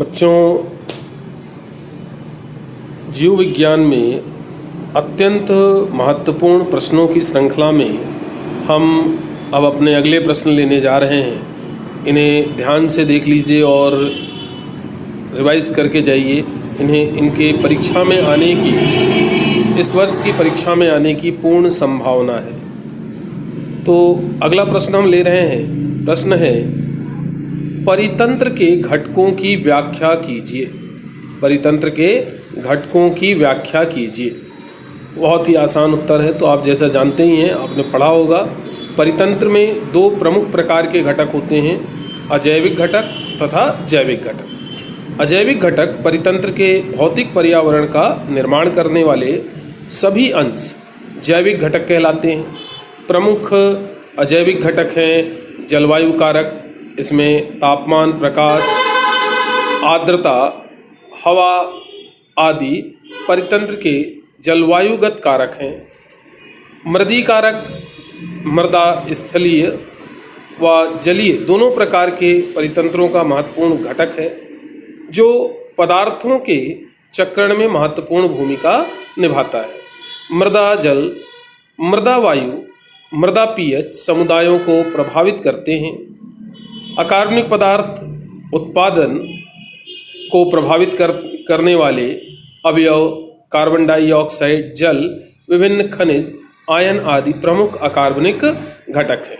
बच्चों, जीव विज्ञान में अत्यंत महत्वपूर्ण प्रश्नों की श्रृंखला में हम अब अपने अगले प्रश्न लेने जा रहे हैं। इन्हें ध्यान से देख लीजिए और रिवाइज करके जाइए। इन्हें इनके परीक्षा में आने की, इस वर्ष की परीक्षा में आने की पूर्ण संभावना है। तो अगला प्रश्न हम ले रहे हैं। प्रश्न है, परितंत्र के घटकों की व्याख्या कीजिए। परितंत्र के घटकों की व्याख्या कीजिए। बहुत ही आसान उत्तर है। तो आप जैसा जानते ही हैं, आपने पढ़ा होगा, परितंत्र में दो प्रमुख प्रकार के घटक होते हैं, अजैविक घटक तथा जैविक घटक। अजैविक घटक परितंत्र के भौतिक पर्यावरण का निर्माण करने वाले सभी अंश जैविक घटक कहलाते हैं। प्रमुख अजैविक घटक हैं जलवायु कारक, इसमें तापमान, प्रकाश, आर्द्रता, हवा आदि परितंत्र के जलवायुगत कारक हैं। मृदी कारक मृदा, स्थलीय व जलीय दोनों प्रकार के परितंत्रों का महत्वपूर्ण घटक है, जो पदार्थों के चक्रण में महत्वपूर्ण भूमिका निभाता है। मृदा जल, मृदा वायु, मृदा पीएच समुदायों को प्रभावित करते हैं। अकार्बनिक पदार्थ उत्पादन को प्रभावित करने वाले अवयव कार्बन डाइऑक्साइड, जल, विभिन्न खनिज, आयन आदि प्रमुख अकार्बनिक घटक हैं।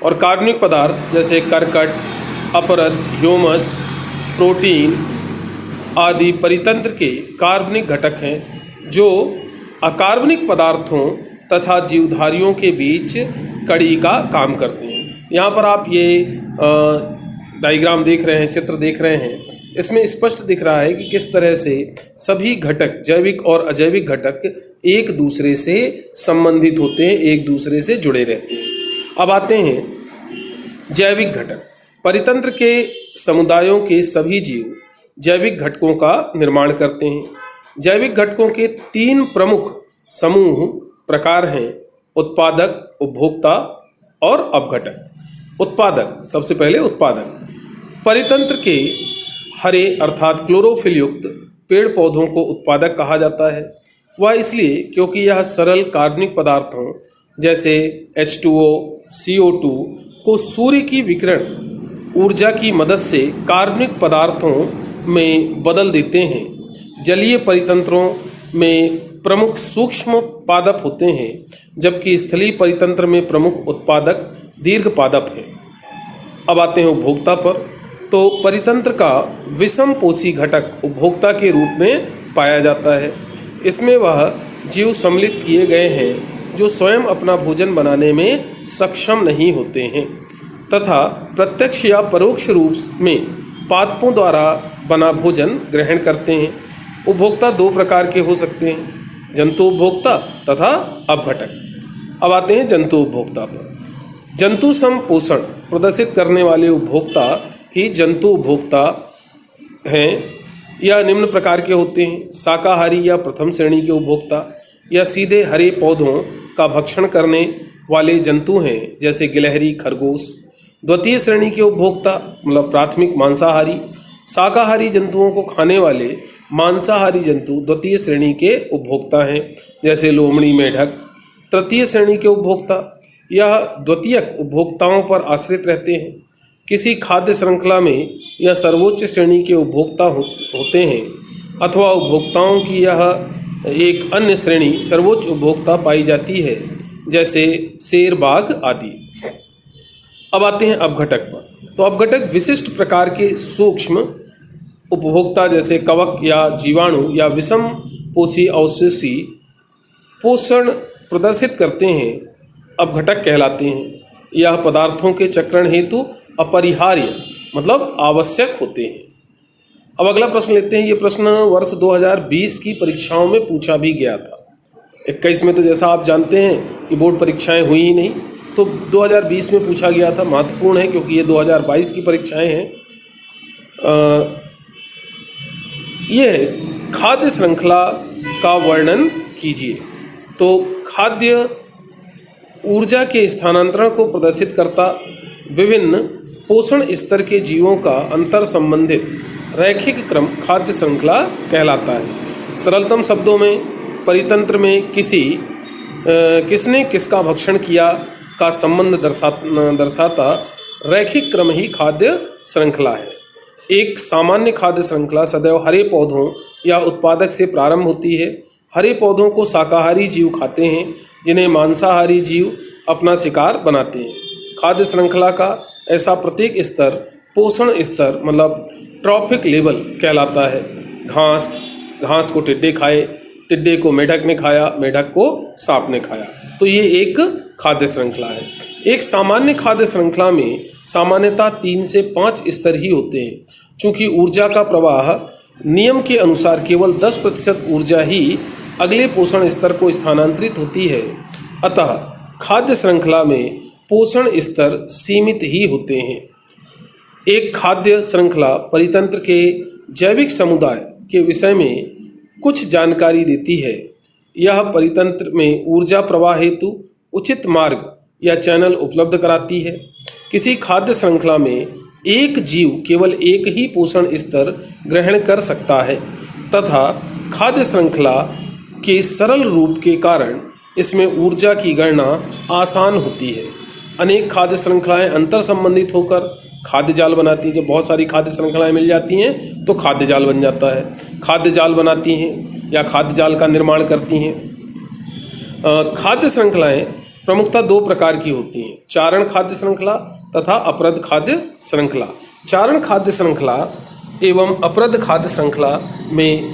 और कार्बनिक पदार्थ जैसे कर्कट, अपरद, ह्यूमस, प्रोटीन आदि परितंत्र के कार्बनिक घटक हैं, जो अकार्बनिक पदार्थों तथा जीवधारियों के बीच कड़ी का काम करते हैं। यहाँ पर आप ये डायग्राम देख रहे हैं, चित्र देख रहे हैं, इसमें स्पष्ट दिख रहा है कि किस तरह से सभी घटक, जैविक और अजैविक घटक, एक दूसरे से संबंधित होते हैं, एक दूसरे से जुड़े रहते हैं। अब आते हैं जैविक घटक। परितंत्र के समुदायों के सभी जीव जैविक घटकों का निर्माण करते हैं। जैविक घटकों के तीन प्रमुख समूह प्रकार हैं, उत्पादक, उपभोक्ता और अपघटक। उत्पादक, सबसे पहले उत्पादक। परितंत्र के हरे अर्थात क्लोरोफिल युक्त पेड़ पौधों को उत्पादक कहा जाता है। वह इसलिए क्योंकि यह सरल कार्बनिक पदार्थों जैसे H2O, CO2 को सूर्य की विकिरण ऊर्जा की मदद से कार्बनिक पदार्थों में बदल देते हैं। जलीय परितंत्रों में प्रमुख सूक्ष्म पादप होते हैं, जबकि स्थलीय परितंत्र में प्रमुख उत्पादक दीर्घपादप हैं। अब आते हैं उपभोक्ता पर। तो परितंत्र का विषम पोषी घटक उपभोक्ता के रूप में पाया जाता है। इसमें वह जीव सम्मिलित किए गए हैं जो स्वयं अपना भोजन बनाने में सक्षम नहीं होते हैं तथा प्रत्यक्ष या परोक्ष रूप में पादपों द्वारा बना भोजन ग्रहण करते हैं। उपभोक्ता दो प्रकार के हो सकते हैं, जंतु उपभोक्ता तथा अपघटक। अब आते हैं जंतु उपभोक्ता पर। जंतु सम पोषण प्रदर्शित करने वाले उपभोक्ता ही जंतु उपभोक्ता हैं। यह निम्न प्रकार के होते हैं, शाकाहारी या प्रथम श्रेणी के उपभोक्ता, या सीधे हरे पौधों का भक्षण करने वाले जंतु हैं, जैसे गिलहरी, खरगोश। द्वितीय श्रेणी के उपभोक्ता मतलब प्राथमिक मांसाहारी। शाकाहारी जंतुओं को खाने वाले मांसाहारी जंतु द्वितीय श्रेणी के उपभोक्ता हैं, जैसे लोमड़ी, मेढक। तृतीय श्रेणी के उपभोक्ता यह द्वितीयक उपभोक्ताओं पर आश्रित रहते हैं। किसी खाद्य श्रृंखला में यह सर्वोच्च श्रेणी के उपभोक्ता होते हैं, अथवा उपभोक्ताओं की यह एक अन्य श्रेणी सर्वोच्च उपभोक्ता पाई जाती है, जैसे शेर, बाघ आदि। अब आते हैं अपघटक पर। तो अपघटक विशिष्ट प्रकार के सूक्ष्म उपभोक्ता जैसे कवक या जीवाणु या विषम पोषी अवशेषी पोषण प्रदर्शित करते हैं, अपघटक कहलाते हैं। यह पदार्थों के चक्रण हेतु अपरिहार्य मतलब आवश्यक होते हैं। अब अगला प्रश्न लेते हैं। ये प्रश्न वर्ष 2020 की परीक्षाओं में पूछा भी गया था। 21 में तो जैसा आप जानते हैं कि बोर्ड परीक्षाएं हुई ही नहीं, तो 2020 में पूछा गया था। महत्वपूर्ण है क्योंकि ये 2022 की परीक्षाएं हैं। यह खाद्य श्रृंखला का वर्णन कीजिए। तो खाद्य ऊर्जा के स्थानांतरण को प्रदर्शित करता विभिन्न पोषण स्तर के जीवों का अंतर संबंधित रैखिक क्रम खाद्य श्रृंखला कहलाता है। सरलतम शब्दों में परितंत्र में किसने किसका भक्षण किया का संबंध दर्शाता रैखिक क्रम ही खाद्य श्रृंखला है। एक सामान्य खाद्य श्रृंखला सदैव हरे पौधों या उत्पादक से प्रारंभ होती है। हरे पौधों को शाकाहारी जीव खाते हैं, जिन्हें मांसाहारी जीव अपना शिकार बनाते हैं। खाद्य श्रृंखला का ऐसा प्रत्येक स्तर पोषण स्तर मतलब ट्रॉफिक लेवल कहलाता है। घास को टिड्डे खाए, टिड्डे को मेढक ने खाया, मेढक को सांप ने खाया, तो ये एक खाद्य श्रृंखला है। एक सामान्य खाद्य श्रृंखला में सामान्यतः 3 से 5 स्तर ही होते हैं। चूँकि ऊर्जा का प्रवाह नियम के अनुसार केवल 10% ऊर्जा ही अगले पोषण स्तर को स्थानांतरित होती है, अतः खाद्य श्रृंखला में पोषण स्तर सीमित ही होते हैं। एक खाद्य श्रृंखला परितंत्र के जैविक समुदाय के विषय में कुछ जानकारी देती है। यह परितंत्र में ऊर्जा प्रवाह हेतु उचित मार्ग या चैनल उपलब्ध कराती है। किसी खाद्य श्रृंखला में एक जीव केवल एक ही पोषण स्तर ग्रहण कर सकता है तथा खाद्य श्रृंखला के सरल रूप के कारण इसमें ऊर्जा की गणना आसान होती है। अनेक खाद्य श्रृंखलाएं अंतर संबंधित होकर खाद्य जाल बनाती हैं। जब बहुत सारी खाद्य श्रृंखलाएं मिल जाती हैं तो खाद्य जाल बन जाता है। खाद्य जाल बनाती हैं या खाद्य जाल का निर्माण करती हैं। खाद्य श्रृंखलाएं प्रमुखतः 2 प्रकार की होती हैं, चारण खाद्य श्रृंखला तथा अपरद खाद्य श्रृंखला। चारण खाद्य श्रृंखला एवं अपरद खाद्य श्रृंखला में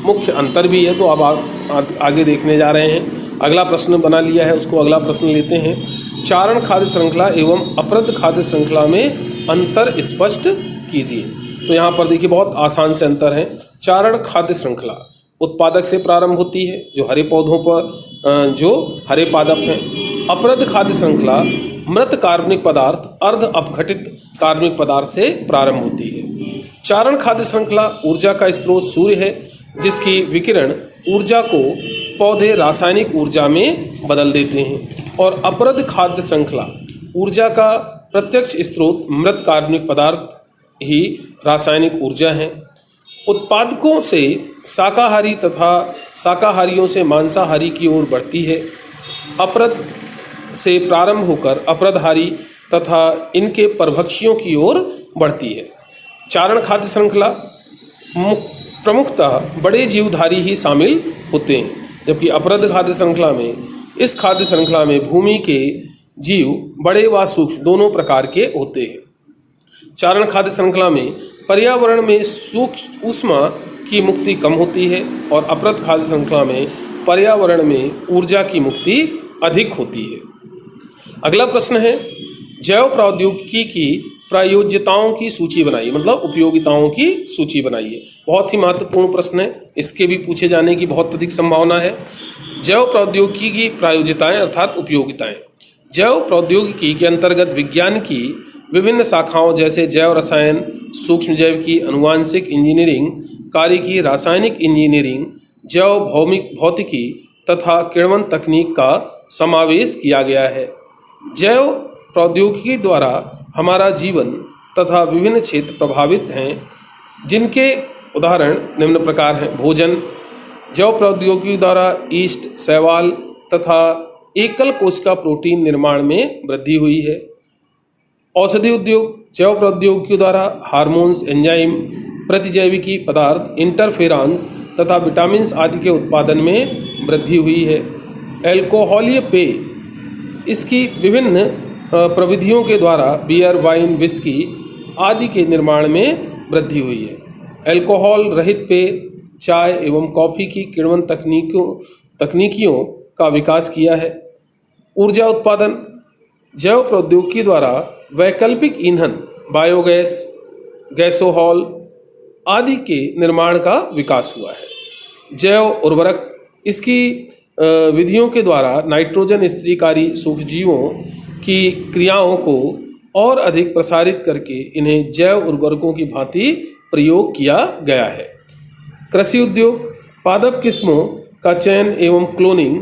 मुख्य अंतर भी है, तो अब आप आगे देखने जा रहे हैं। अगला प्रश्न बना लिया है, उसको अगला प्रश्न लेते हैं। चारण खाद्य श्रृंखला एवं अपरद खाद्य श्रृंखला में अंतर स्पष्ट कीजिए। तो यहाँ पर देखिए बहुत आसान से अंतर है। चारण खाद्य श्रृंखला उत्पादक से प्रारंभ होती है, जो हरे पौधों पर जो हरे पादप हैं। अपरद खाद्य श्रृंखला मृत कार्बनिक पदार्थ अर्ध अपघटित कार्बनिक पदार्थ से प्रारंभ होती है। चारण खाद्य श्रृंखला ऊर्जा का स्रोत सूर्य है, जिसकी विकिरण ऊर्जा को पौधे रासायनिक ऊर्जा में बदल देते हैं। और अपरद खाद्य श्रृंखला ऊर्जा का प्रत्यक्ष स्रोत मृत कार्बनिक पदार्थ ही रासायनिक ऊर्जा है। उत्पादकों से शाकाहारी तथा शाकाहारियों से मांसाहारी की ओर बढ़ती है। अपरद से प्रारंभ होकर अपरदहारी तथा इनके परभक्षियों की ओर बढ़ती है। चारण खाद्य श्रृंखला प्रमुखतः बड़े जीवधारी ही शामिल होते हैं, जबकि अपरद खाद्य श्रृंखला में इस खाद्य श्रृंखला में भूमि के जीव बड़े व सूक्ष्म दोनों प्रकार के होते हैं। चारण खाद्य श्रृंखला में पर्यावरण में सूक्ष्म ऊष्मा की मुक्ति कम होती है और अपरद खाद्य श्रृंखला में पर्यावरण में ऊर्जा की मुक्ति अधिक होती है। अगला प्रश्न है, जैव प्रौद्योगिकी की प्रयोज्यताओं की सूची बनाइए, मतलब उपयोगिताओं की सूची बनाइए। बहुत ही महत्वपूर्ण प्रश्न है, इसके भी पूछे जाने की बहुत अधिक संभावना है। जैव प्रौद्योगिकी की प्रयोज्यताएं अर्थात उपयोगिताएं। जैव प्रौद्योगिकी के अंतर्गत विज्ञान की विभिन्न शाखाओं जैसे जैव रसायन, सूक्ष्म जैविकी, अनुवांशिक इंजीनियरिंग, कार्यकी, रासायनिक इंजीनियरिंग, जैव भौतिकी तथा किण्वन तकनीक का समावेश किया गया है। जैव प्रौद्योगिकी द्वारा हमारा जीवन तथा विभिन्न क्षेत्र प्रभावित हैं, जिनके उदाहरण निम्न प्रकार हैं। भोजन, जैव प्रौद्योगिकी द्वारा ईस्ट, शैवाल तथा एकल कोशिका प्रोटीन निर्माण में वृद्धि हुई है। औषधि उद्योग, जैव प्रौद्योगिकी द्वारा हार्मोन्स, एंजाइम, प्रतिजैविकी पदार्थ, इंटरफेरॉन्स तथा विटामिन्स आदि के उत्पादन में वृद्धि हुई है। एल्कोहलीय पेय, इसकी विभिन्न प्रविधियों के द्वारा बियर, वाइन, विस्की आदि के निर्माण में वृद्धि हुई है। अल्कोहल रहित पेय, चाय एवं कॉफ़ी की किण्वन तकनीकियों का विकास किया है। ऊर्जा उत्पादन, जैव प्रौद्योगिकी द्वारा वैकल्पिक ईंधन, बायोगैस, गैसोहॉल आदि के निर्माण का विकास हुआ है। जैव उर्वरक, इसकी विधियों के द्वारा नाइट्रोजन स्त्रीकारी सूक्ष्मजीवों की क्रियाओं को और अधिक प्रसारित करके इन्हें जैव उर्वरकों की भांति प्रयोग किया गया है। कृषि उद्योग, पादप किस्मों का चयन एवं क्लोनिंग,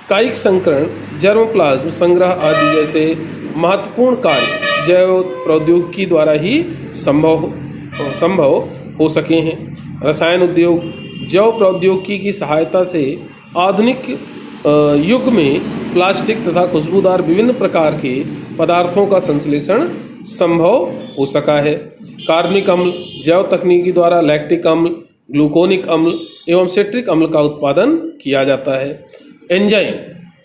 कायिक संकरण, जर्मप्लाज्म संग्रह आदि जैसे महत्वपूर्ण कार्य जैव प्रौद्योगिकी द्वारा ही संभव हो सके हैं। रसायन उद्योग जैव प्रौद्योगिकी की सहायता से आधुनिक युग में प्लास्टिक तथा खुशबूदार विभिन्न प्रकार के पदार्थों का संश्लेषण संभव हो सका है। कार्बनिक अम्ल जैव तकनीकी द्वारा लैक्टिक अम्ल, ग्लूकोनिक अम्ल एवं सिट्रिक अम्ल का उत्पादन किया जाता है। एंजाइम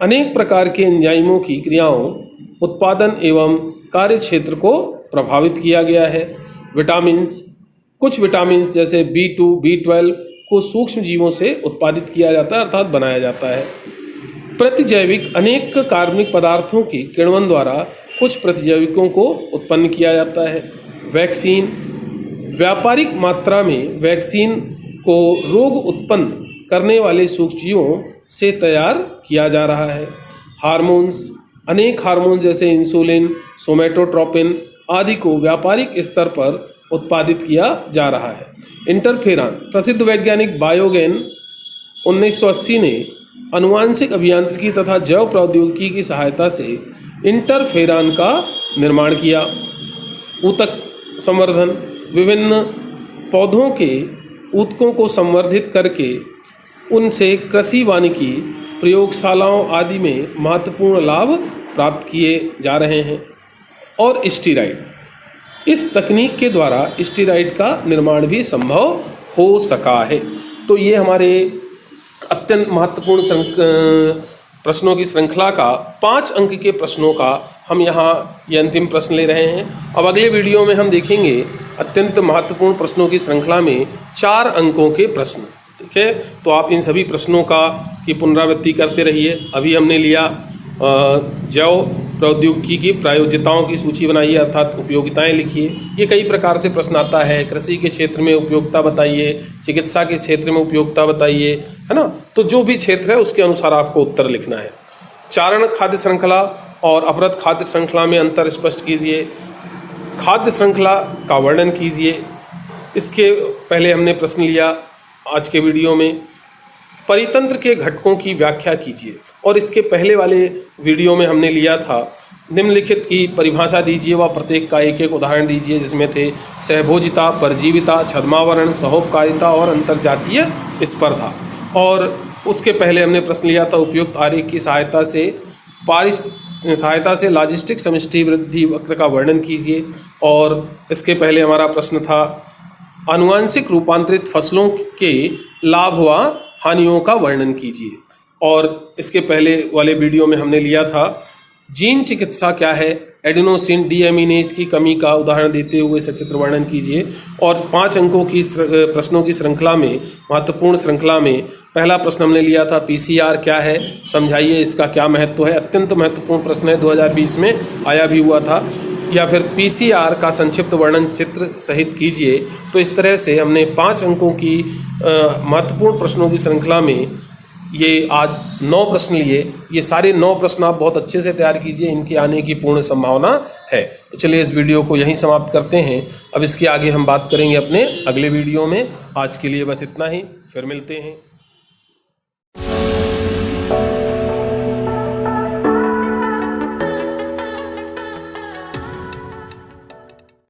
अनेक प्रकार के एंजाइमों की क्रियाओं, उत्पादन एवं कार्य क्षेत्र को प्रभावित किया गया है। विटामिन्स कुछ विटामिन्स जैसे B2, B12 को सूक्ष्म जीवों से उत्पादित किया जाता है अर्थात बनाया जाता है। प्रतिजैविक अनेक कार्बनिक पदार्थों की किण्वन द्वारा कुछ प्रतिजैविकों को उत्पन्न किया जाता है। वैक्सीन व्यापारिक मात्रा में वैक्सीन को रोग उत्पन्न करने वाले सूक्ष्मजीवों से तैयार किया जा रहा है। हार्मोन्स अनेक हार्मोन जैसे इंसुलिन, सोमेटोट्रोपिन आदि को व्यापारिक स्तर पर उत्पादित किया जा रहा है। इंटरफेरॉन प्रसिद्ध वैज्ञानिक बायोगेन 1980 ने आनुवांशिक अभियांत्रिकी तथा जैव प्रौद्योगिकी की सहायता से इंटरफेरॉन का निर्माण किया। ऊतक संवर्धन विभिन्न पौधों के ऊतकों को संवर्धित करके उनसे कृषि वानिकी प्रयोगशालाओं आदि में महत्वपूर्ण लाभ प्राप्त किए जा रहे हैं। और स्टीराइड इस तकनीक के द्वारा स्टीराइड का निर्माण भी संभव हो सका है। तो ये हमारे अत्यंत महत्वपूर्ण प्रश्नों की श्रृंखला का 5 अंक के प्रश्नों का हम यहाँ ये अंतिम प्रश्न ले रहे हैं। अब अगले वीडियो में हम देखेंगे अत्यंत महत्वपूर्ण प्रश्नों की श्रृंखला में 4 अंकों के प्रश्न। ठीक है, तो आप इन सभी प्रश्नों की पुनरावृत्ति करते रहिए। अभी हमने लिया जैव प्रौद्योगिकी की प्रायोगिकताओं की सूची बनाइए अर्थात उपयोगिताएं लिखिए। ये कई प्रकार से प्रश्न आता है। कृषि के क्षेत्र में उपयोगिता बताइए, चिकित्सा के क्षेत्र में उपयोगिता बताइए, है ना। तो जो भी क्षेत्र है उसके अनुसार आपको उत्तर लिखना है। चारण खाद्य श्रृंखला और अपरत खाद्य श्रृंखला में अंतर स्पष्ट कीजिए। खाद्य श्रृंखला का वर्णन कीजिए। इसके पहले हमने प्रश्न लिया आज के वीडियो में परितंत्र के घटकों की व्याख्या कीजिए। और इसके पहले वाले वीडियो में हमने लिया था निम्नलिखित की परिभाषा दीजिए व प्रत्येक का एक एक उदाहरण दीजिए, जिसमें थे सहभोजिता, परजीविता, छद्मावरण, सहोपकारिता और अंतर्जातीय स्पर्धा। और उसके पहले हमने प्रश्न लिया था उपयुक्त आरेख की सहायता से लॉजिस्टिक समष्टि वृद्धि वक्र का वर्णन कीजिए। और इसके पहले हमारा प्रश्न था आनुवांशिक रूपांतरित फसलों के लाभ व हानियों का वर्णन कीजिए। और इसके पहले वाले वीडियो में हमने लिया था जीन चिकित्सा क्या है, एडेनोसिन डीएमिनेज की कमी का उदाहरण देते हुए सचित्र वर्णन कीजिए। और 5 अंकों की प्रश्नों की श्रृंखला में महत्वपूर्ण श्रृंखला में पहला प्रश्न हमने लिया था पीसीआर क्या है, समझाइए इसका क्या महत्व है। अत्यंत महत्वपूर्ण प्रश्न है, 2020 में आया भी हुआ था। या फिर पीसीआर का संक्षिप्त वर्णन चित्र सहित कीजिए। तो इस तरह से हमने 5 अंकों की महत्वपूर्ण प्रश्नों की श्रृंखला में ये आज 9 प्रश्न लिए। ये सारे 9 प्रश्न आप बहुत अच्छे से तैयार कीजिए, इनके आने की पूर्ण संभावना है। तो चलिए इस वीडियो को यहीं समाप्त करते हैं। अब इसके आगे हम बात करेंगे अपने अगले वीडियो में। आज के लिए बस इतना ही, फिर मिलते हैं।